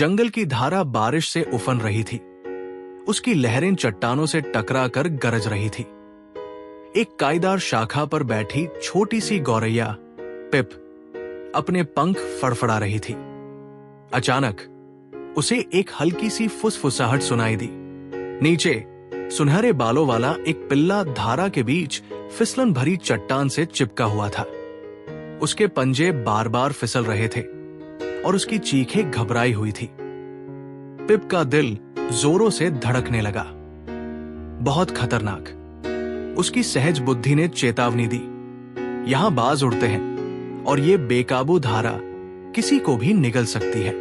जंगल की धारा बारिश से उफन रही थी। उसकी लहरें चट्टानों से टकरा कर गरज रही थी। एक काईदार शाखा पर बैठी छोटी सी गौरैया पिप अपने पंख फड़फड़ा रही थी। अचानक उसे एक हल्की सी फुसफुसाहट सुनाई दी। नीचे सुनहरे बालों वाला एक पिल्ला धारा के बीच फिसलन भरी चट्टान से चिपका हुआ था। उसके पंजे बार बार फिसल रहे थे और उसकी चीखें घबराई हुई थी। पिप का दिल जोरों से धड़कने लगा। बहुत खतरनाक। उसकी सहज बुद्धि ने चेतावनी दी, यहां बाज उड़ते हैं और ये बेकाबू धारा किसी को भी निगल सकती है।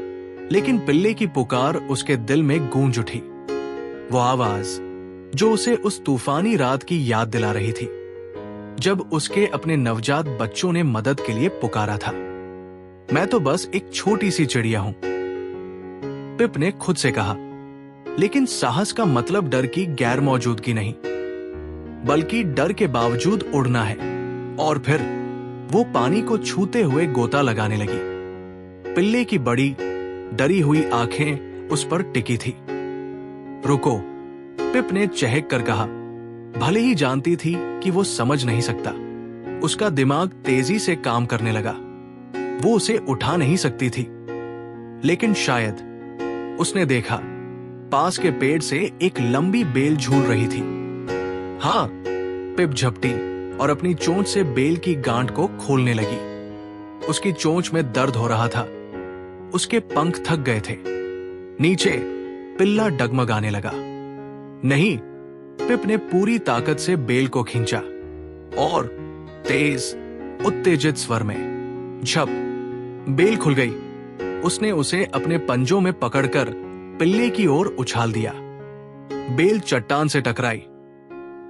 लेकिन पिल्ले की पुकार उसके दिल में गूंज उठी। वो आवाज जो उसे उस तूफानी रात की याद दिला रही थी, जब उसके अपने नवजात बच्चों ने मदद के लिए पुकारा था। मैं तो बस एक छोटी सी चिड़िया हूं, पिप ने खुद से कहा। लेकिन साहस का मतलब डर की गैर मौजूदगी नहीं, बल्कि डर के बावजूद उड़ना है। और फिर वो पानी को छूते हुए गोता लगाने लगी। पिल्ले की बड़ी डरी हुई आंखें उस पर टिकी थी। रुको, पिप ने चहक कर कहा। भले ही जानती थी कि वो समझ नहीं सकता, उसका दिमाग तेजी से काम करने लगा। वो उसे उठा नहीं सकती थी, लेकिन शायद उसने देखा पास के पेड़ से एक लंबी बेल झूल रही थी। हाँ, पिप झपटी और अपनी चोंच से बेल की गांठ को खोलने लगी। उसकी चोंच में दर्द हो रहा था। उसके पंख थक गए थे। नीचे पिल्ला डगमगाने लगा। नहीं, पिप ने पूरी ताकत से बेल को खींचा और तेज उत्तेजित स्वर में झप, बेल खुल गई। उसने उसे अपने पंजों में पकड़कर पिल्ले की ओर उछाल दिया। बेल चट्टान से टकराई।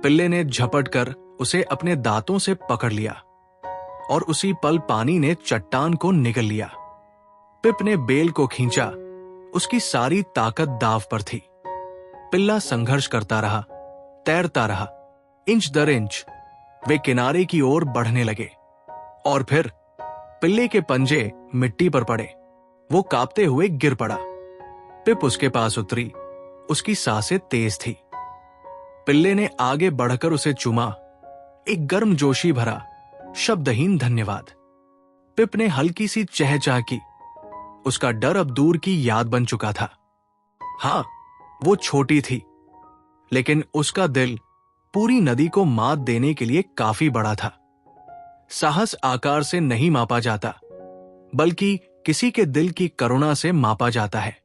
पिल्ले ने झपट कर उसे अपने दांतों से पकड़ लिया और उसी पल पानी ने चट्टान को निगल लिया। पिप ने बेल को खींचा। उसकी सारी ताकत दांव पर थी। पिल्ला संघर्ष करता रहा, तैरता रहा। इंच दर इंच वे किनारे की ओर बढ़ने लगे और फिर पिल्ले के पंजे मिट्टी पर पड़े। वो कांपते हुए गिर पड़ा। पिप उसके पास उतरी। उसकी सांसें तेज थी। पिल्ले ने आगे बढ़कर उसे चूमा, एक गर्मजोशी भरा शब्दहीन धन्यवाद। पिप ने हल्की सी चहचहा की। उसका डर अब दूर की याद बन चुका था। हां, वो छोटी थी, लेकिन उसका दिल पूरी नदी को मात देने के लिए काफी बड़ा था। साहस आकार से नहीं मापा जाता, बल्कि किसी के दिल की करुणा से मापा जाता है।